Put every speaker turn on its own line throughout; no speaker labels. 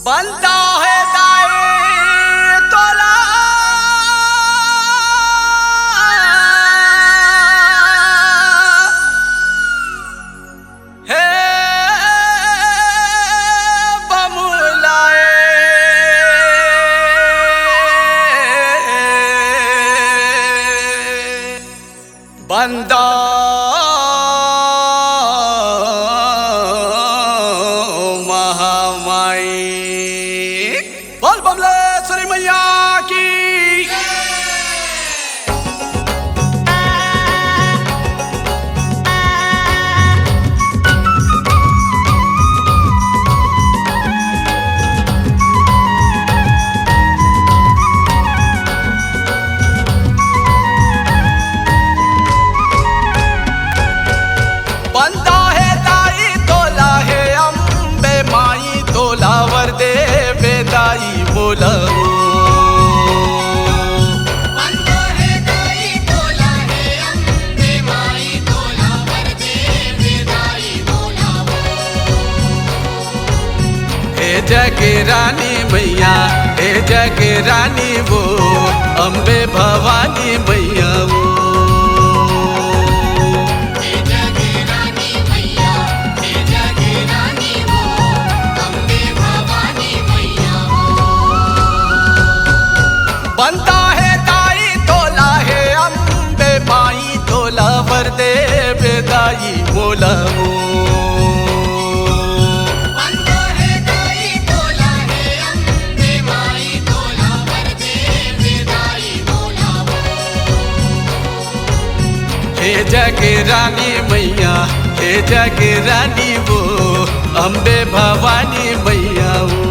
बनता है दाए तोला है बमुलाए बंदा बोल बमलेश्वरी मैया की। बनता है दाई तोला है अम्बे माई तोला वरदे बेदाई बोला जगे रानी मैया हे जगे रानी वो अम्बे भवानी मैया वो बनता है दाई तोला है अम्बे माई तोला वरदे बेदाई बोला वो हे जगे रानी मैया हे जगे रानी वो अम्बे भवानी मैया वो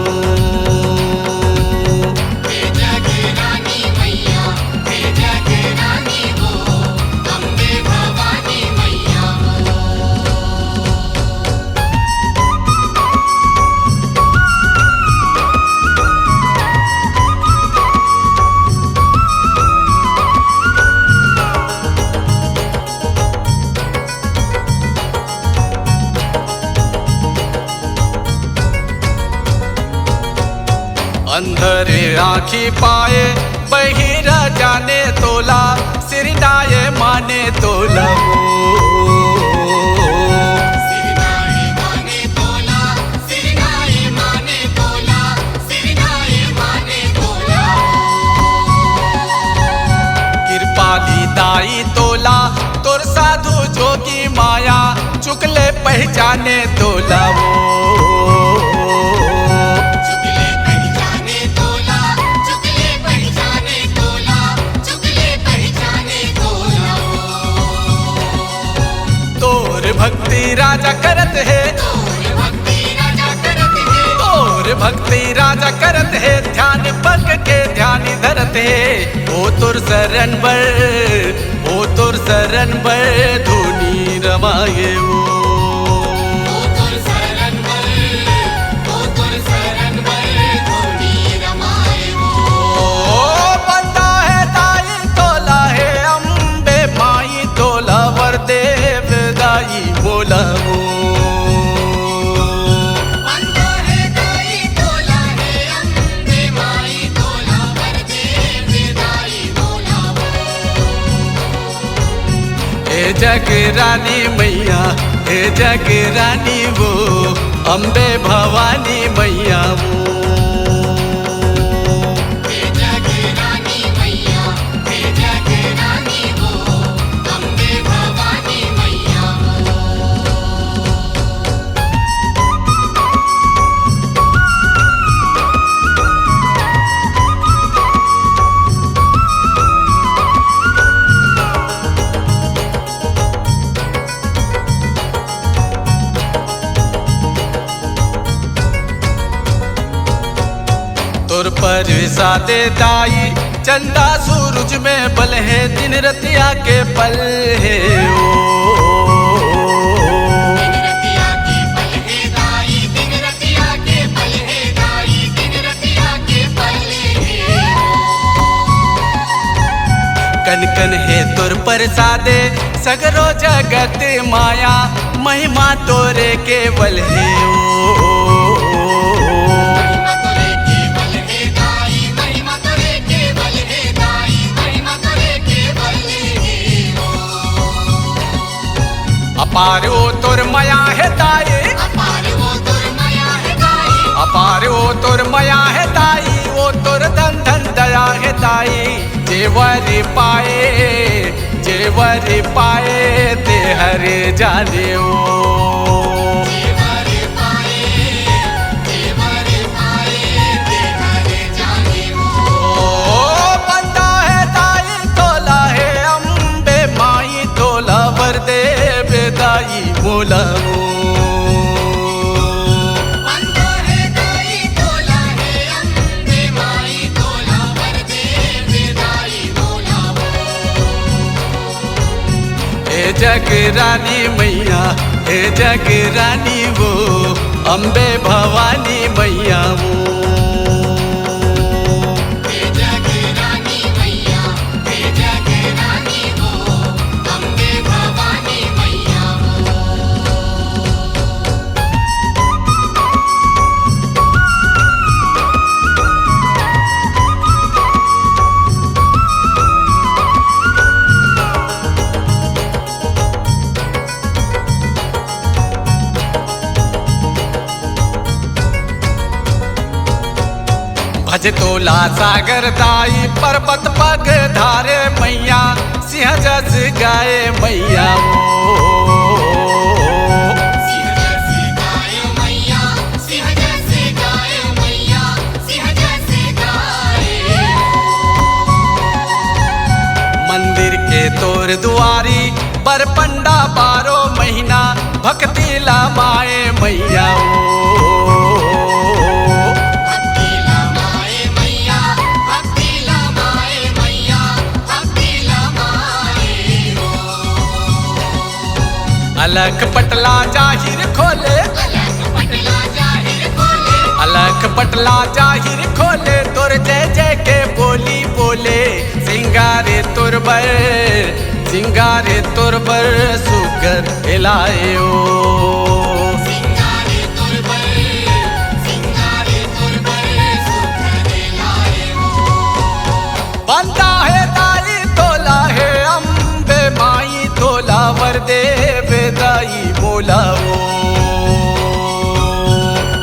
अंधरे आँखी पाए बहिरा जाने तोला सिरनाए माने तोला कृपाली दाई तोला तोर साधु जोगी माया चुकले पहचाने तोला वो भक्ति राजा करत है और भक्ति राजा करत है ध्यान पग के ध्यान धरत है ओ तुर शरण बर धुनी रमाए वो बनता है दाई तोला है अम्बे माई तोला वरदे बेदाई बोला वो हे जग रानी मैया हे जग रानी वो अम्बे भवानी मैया वो तोर पर सादे दाई चंदा सूरज में बल है दिन रतिया के पल है कन कन है तोर पर सादे सगरो जगत माया महिमा तोरे केवल है ओ अपार ओ तोर मया है ताई,
अपार वो तोर मया है दाई,
अपार ओ तोर मया है ताई, ओ तोर धन धन दया है ताई। जेवर पाए ते हर जाने ओ,
देवर पाए ते हर जाने
ओ बंदा है ताई तोला है अम्बे माई तोला वर दे बेदाई मोला ओ।
बंदा है दाई तोला है अम्बे माई तोला वर दे बेदाई बोला
हे जग रानी मैया, हे जग रानी वो अम्बे भवानी मैया वो।
हे जग रानी मैया, हे जग रानी वो अम्बे भवानी मैया
भज तोला सागर दाई पर्वत पग धारे मैया, सिंह जस गाए मैया वो।
सिंह जैसे गाय मैया, सिंह जैसे गाय मैया, सिंह जैसे गाय
मंदिर के तोर दुआरी पर पंडा 12 महीना, भक्ति ला माए मैया वो।
भक्ति लमाए मैया, भक्ति लमाए मैया, भक्ति लमाए
अलख पटला जाहिर खोले,
अलग पटला जाहिर खोले,
अलख पटला जाहिर खोले, तोर जय जय के बोली बोले। सिंगारे तोर बर सुगर हिलाए ओ।
सिंगारे तुरबर सुखर लाए
बंदा है दाई तोला है अम्बे माई तोला वर दे बेदाई बोला ओ।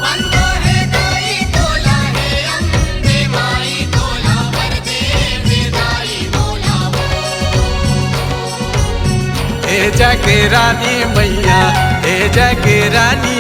बंदा है दाई तोला है अम्बे माई तोला वर दे बेदाई बोला
हे जग रानी मैया, हे जग रानी